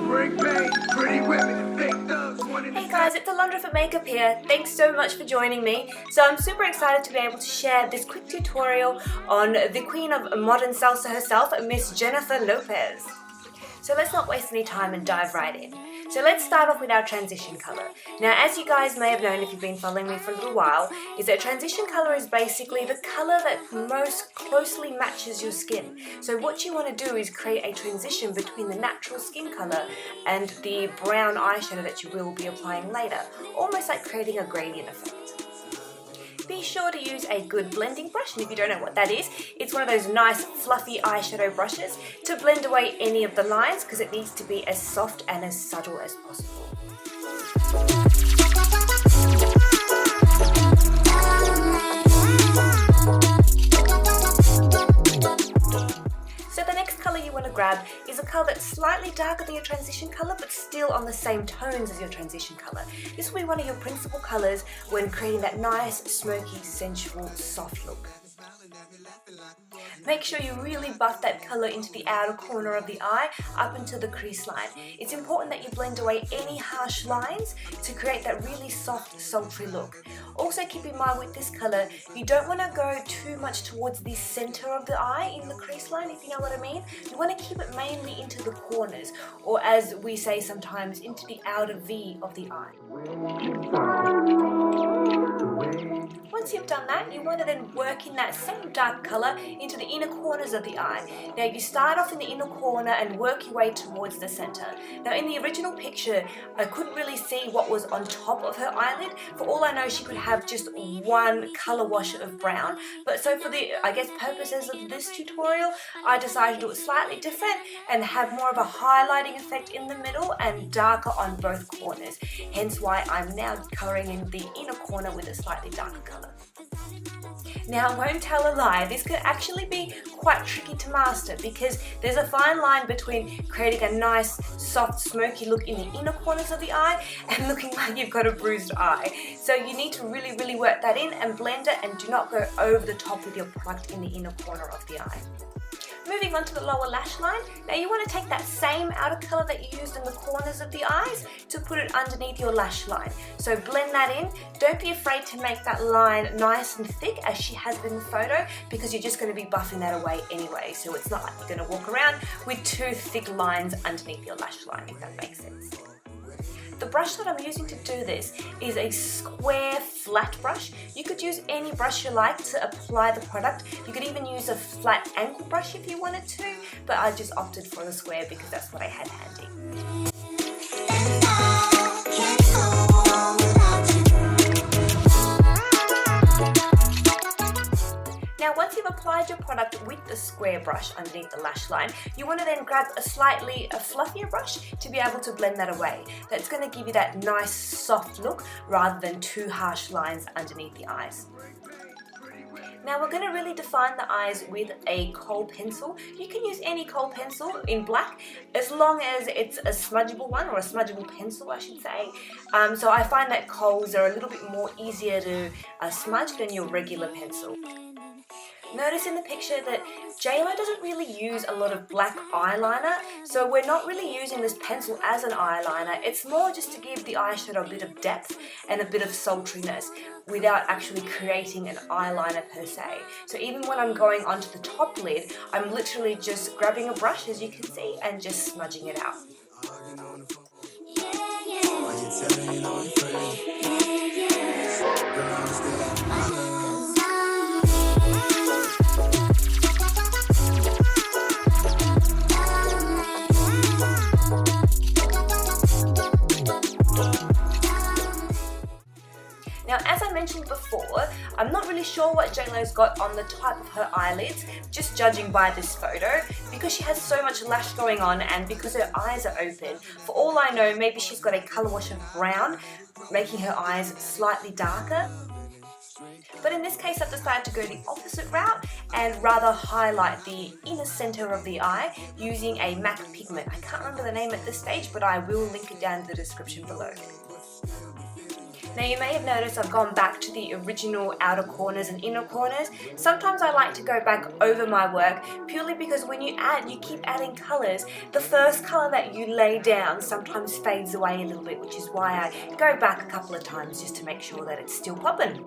Hey guys, it's Alondra for Makeup here. Thanks so much for joining me. So I'm super excited to be able to share this quick tutorial on the queen of modern salsa herself, Miss Jennifer Lopez. So let's not waste any time and dive right in. So let's start off with our transition color. Now, as you guys may have known if you've been following me for a little while, is that transition color is basically the color that most closely matches your skin. So what you want to do is create a transition between the natural skin color and the brown eyeshadow that you will be applying later, almost like creating a gradient effect. Be sure to use a good blending brush, and if you don't know what that is, it's one of those nice fluffy eyeshadow brushes to blend away any of the lines because it needs to be as soft and as subtle as possible. So the next color you want to grab is a color that's slightly darker than your transition color but still on the same tones as your transition color. This will be one of your principal colors when creating that nice, smoky, sensual, soft look. Make sure you really buff that color into the outer corner of the eye up into the crease line. It's important that you blend away any harsh lines to create that really soft, sultry look. Also keep in mind with this color, you don't want to go too much towards the center of the eye in the crease line, if you know what I mean. You want to keep it mainly into the corners, or as we say sometimes, into the outer V of the eye. Once you've done that, you want to then work in that same dark color into the inner corners of the eye. Now you start off in the inner corner and work your way towards the center. Now in the original picture, I couldn't really see what was on top of her eyelid. For all I know, she could have just one color wash of brown. But so for the, I guess, purposes of this tutorial, I decided to do it slightly different and have more of a highlighting effect in the middle and darker on both corners. Hence why I'm now coloring in the inner corner with a slightly darker color. Now, I won't tell a lie, this can actually be quite tricky to master because there's a fine line between creating a nice, soft, smoky look in the inner corners of the eye and looking like you've got a bruised eye. So you need to really, really work that in and blend it, and do not go over the top with your product in the inner corner of the eye. Moving on to the lower lash line, now you want to take that same outer color that you used in the corners of the eyes to put it underneath your lash line. So blend that in. Don't be afraid to make that line nice and thick as she has been in the photo, because you're just going to be buffing that away anyway. So it's not like you're going to walk around with two thick lines underneath your lash line, if that makes sense. The brush that I'm using to do this is a square flat brush. You could use any brush you like to apply the product. You could even use a flat angle brush if you wanted to, but I just opted for the square because that's what I had handy. Now once you've applied your product with the square brush underneath the lash line, you want to then grab a slightly fluffier brush to be able to blend that away. That's going to give you that nice soft look rather than two harsh lines underneath the eyes. Now we're going to really define the eyes with a Khol pencil. You can use any Khol pencil in black as long as it's a smudgeable one, or a smudgeable pencil I should say. So I find that Khols are a little bit more easier to smudge than your regular pencil. Notice in the picture that JLO doesn't really use a lot of black eyeliner, so we're not really using this pencil as an eyeliner. It's more just to give the eyeshadow a bit of depth and a bit of sultriness without actually creating an eyeliner per se. So even when I'm going onto the top lid, I'm literally just grabbing a brush, as you can see, and just smudging it out. Now, as I mentioned before, I'm not really sure what JLo's got on the top of her eyelids, just judging by this photo, because she has so much lash going on and because her eyes are open. For all I know, maybe she's got a colour wash of brown, making her eyes slightly darker. But in this case, I've decided to go the opposite route and rather highlight the inner center of the eye using a MAC pigment. I can't remember the name at this stage, but I will link it down in the description below. Now you may have noticed I've gone back to the original outer corners and inner corners. Sometimes I like to go back over my work purely because when you keep adding colours, the first colour that you lay down sometimes fades away a little bit, which is why I go back a couple of times just to make sure that it's still popping.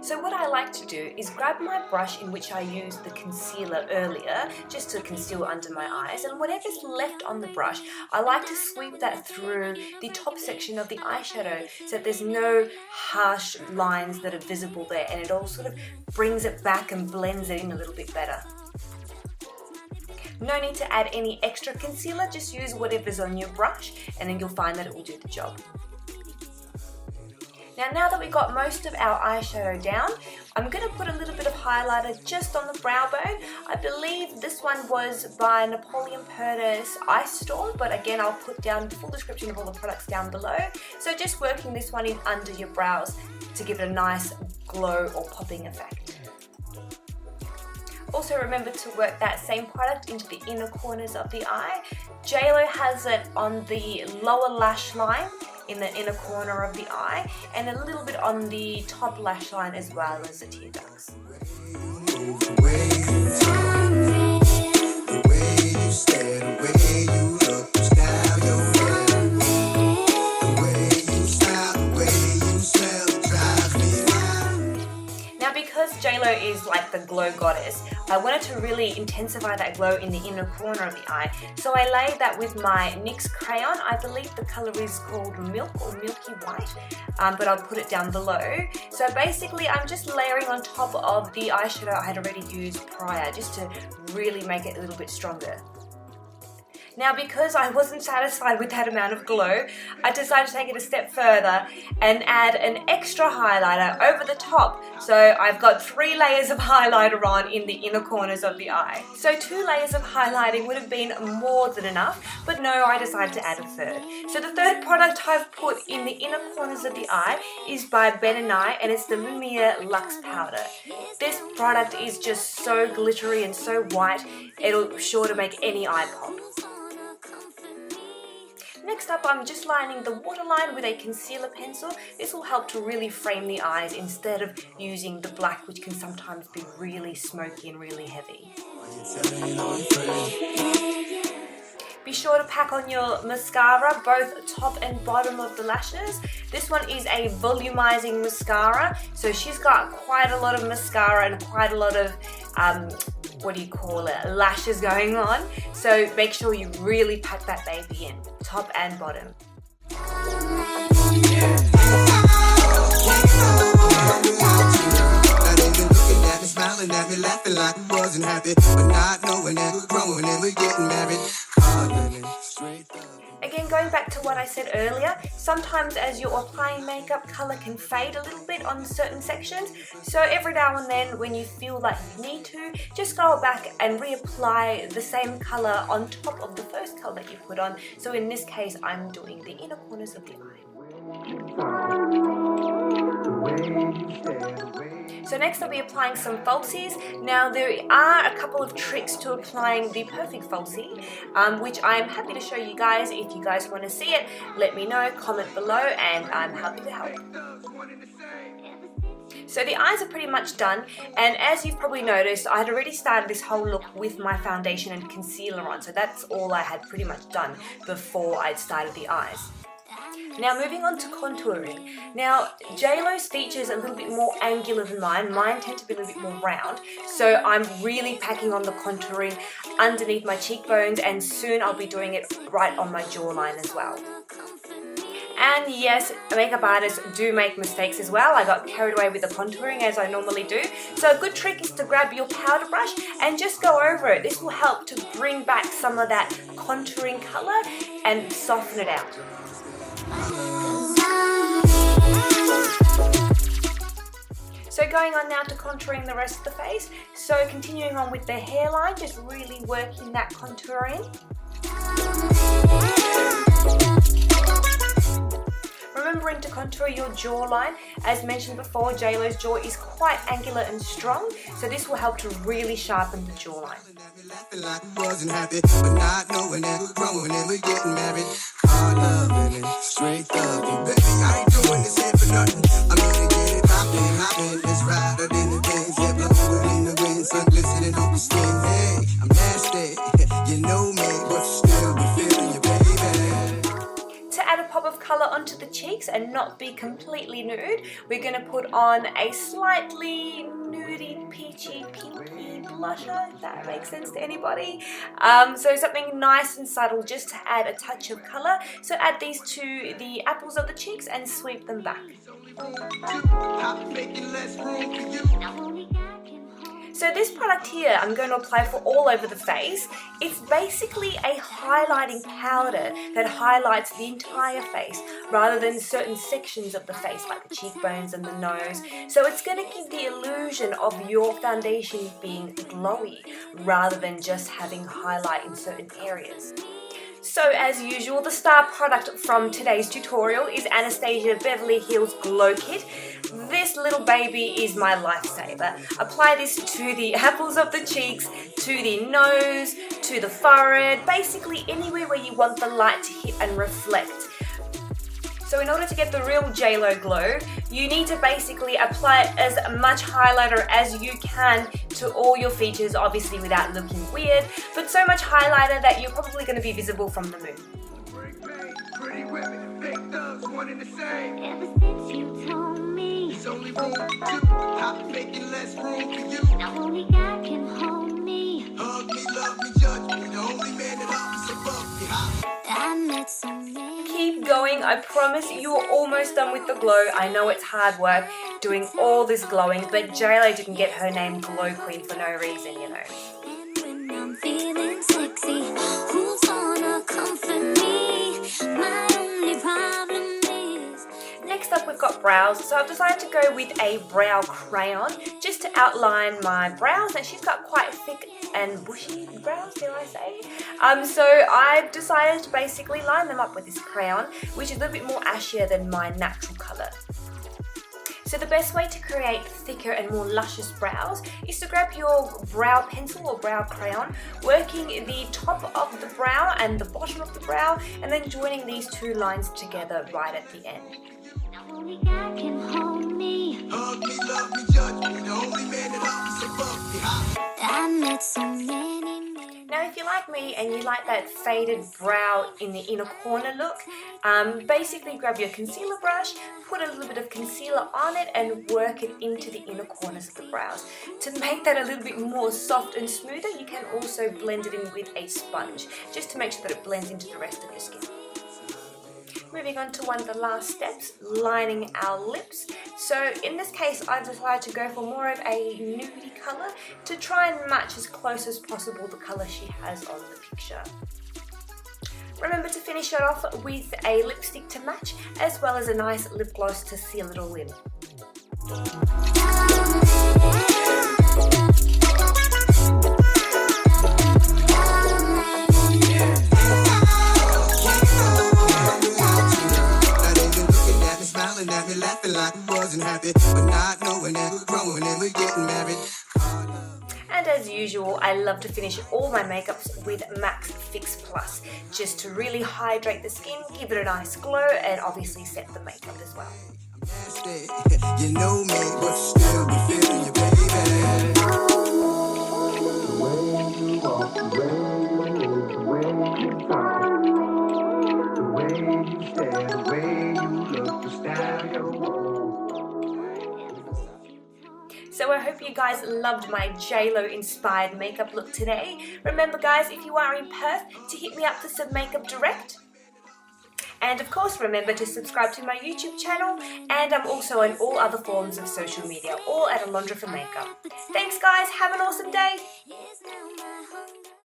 So what I like to do is grab my brush in which I used the concealer earlier just to conceal under my eyes, and whatever's left on the brush I like to sweep that through the top section of the eyeshadow so that there's no harsh lines that are visible there, and it all sort of brings it back and blends it in a little bit better. No need to add any extra concealer, just use whatever's on your brush and then you'll find that it will do the job. Now that we've got most of our eyeshadow down, I'm going to put a little bit of highlighter just on the brow bone. I believe this one was by Napoleon Perdis Ice Storm, but again I'll put down the full description of all the products down below. So just working this one in under your brows to give it a nice glow or popping effect. Also remember to work that same product into the inner corners of the eye. JLO has it on the lower lash line in the inner corner of the eye and a little bit on the top lash line as well as the tear ducts. Because JLO is like the glow goddess, I wanted to really intensify that glow in the inner corner of the eye. So I laid that with my NYX crayon. I believe the colour is called Milk or Milky White, but I'll put it down below. So basically I'm just layering on top of the eyeshadow I had already used prior, just to really make it a little bit stronger. Now because I wasn't satisfied with that amount of glow, I decided to take it a step further and add an extra highlighter over the top. So I've got 3 layers of highlighter on in the inner corners of the eye. So 2 layers of highlighting would have been more than enough, but no, I decided to add a third. So the third product I've put in the inner corners of the eye is by Ben & I, and it's the Lumiere Luxe Powder. This product is just so glittery and so white, it'll sure to make any eye pop. Next up, I'm just lining the waterline with a concealer pencil. This will help to really frame the eyes instead of using the black, which can sometimes be really smoky and really heavy. Be sure to pack on your mascara, both top and bottom of the lashes. This one is a volumizing mascara, so she's got quite a lot of mascara and quite a lot of lashes going on. So make sure you really pack that baby in, top and bottom. Smiling at me, laughing like I wasn't happy, but not knowing that we're growing and we're getting married. Again, going back to what I said earlier, sometimes as you're applying makeup, colour can fade a little bit on certain sections. So every now and then when you feel like you need to, just go back and reapply the same colour on top of the first colour that you put on. So in this case, I'm doing the inner corners of the eye. So next I'll be applying some falsies. Now there are a couple of tricks to applying the perfect falsie, which I'm happy to show you guys. If you guys want to see it, let me know, comment below, and I'm happy to help. So the eyes are pretty much done, and as you've probably noticed, I had already started this whole look with my foundation and concealer on, so that's all I had pretty much done before I'd started the eyes. Now moving on to contouring. Now JLO's features are a little bit more angular than mine. Mine tend to be a little bit more round. So I'm really packing on the contouring underneath my cheekbones, and soon I'll be doing it right on my jawline as well. And yes, makeup artists do make mistakes as well. I got carried away with the contouring as I normally do. So a good trick is to grab your powder brush and just go over it. This will help to bring back some of that contouring colour and soften it out. So going on now to contouring the rest of the face. So continuing on with the hairline, just really working that contour in. Remembering to contour through your jawline. As mentioned before, JLo's jaw is quite angular and strong, so this will help to really sharpen the jawline. Laughing like I wasn't happy, but not knowing that we're growing and we're getting married. Hard loving and straight thugging, baby. I ain't doing this here for nothing. I'm gonna get it hopping. This rider than the things that blowing in the wind, sun glistening on the skin. Hey, I'm nasty, you know me, but still be feeling you, baby. To add a pop of colour onto the cheeks and not be completely nude, we're going to put on a slightly nudie, peachy, pinky blusher, if that makes sense to anybody. So something nice and subtle just to add a touch of colour. So add these to the apples of the cheeks and sweep them back. So this product here I'm going to apply for all over the face. It's basically a highlighting powder that highlights the entire face rather than certain sections of the face like the cheekbones and the nose. So it's going to give the illusion of your foundation being glowy rather than just having highlight in certain areas. So as usual, the star product from today's tutorial is Anastasia Beverly Hills Glow Kit. This little baby is my lifesaver. Apply this to the apples of the cheeks, to the nose, to the forehead, basically anywhere where you want the light to hit and reflect. So in order to get the real JLo glow, you need to basically apply as much highlighter as you can to all your features, obviously without looking weird, but so much highlighter that you're probably going to be visible from the moon. Ever since you told me There's only room for two, I'm making less room for you. now only God can hold me. Hug me, love me, judge me, the only man that offers above me. I met so many. Keep going, I promise you are almost done with the glow. I know it's hard work doing all this glowing, but JLo didn't get her name Glow Queen for no reason, you know. And when I'm feeling sexy, who's gonna comfort me? My only problem is Next up we've got brows, so I've decided to go with a brow crayon just to outline my brows, and she's got quite thick and bushy brows, dare I say. So I've decided to basically line them up with this crayon, which is a little bit more ashier than my natural colour. So the best way to create thicker and more luscious brows is to grab your brow pencil or brow crayon, working the top of the brow and the bottom of the brow, and then joining these two lines together right at the end. now only God can hold me. Hug me, love me, judge me, the only man that offers above me. I met so many. Now if you like me and you like that faded brow in the inner corner look, basically grab your concealer brush, put a little bit of concealer on it and work it into the inner corners of the brows. To make that a little bit more soft and smoother, you can also blend it in with a sponge, just to make sure that it blends into the rest of your skin. Moving on to one of the last steps, lining our lips. So in this case, I've decided to go for more of a nudie colour to try and match as close as possible the colour she has on the picture. Remember to finish it off with a lipstick to match, as well as a nice lip gloss to seal it all in. At me, laughing like I wasn't happy, but not knowing that we're growing and we're getting married. And as usual, I love to finish all my makeups with Max Fix Plus, just to really hydrate the skin, give it a nice glow, and obviously set the makeup as well. Nasty, you know me, but still be feeling you, baby. The way you walk, the way you move, the way you talk, the way you stare, the way you look, the style you So I hope you guys loved my JLo inspired makeup look today. Remember guys, if you are in Perth, to hit me up for some makeup direct. And of course, remember to subscribe to my YouTube channel, and I'm also on all other forms of social media, all at Alondra for Makeup. Thanks guys, have an awesome day.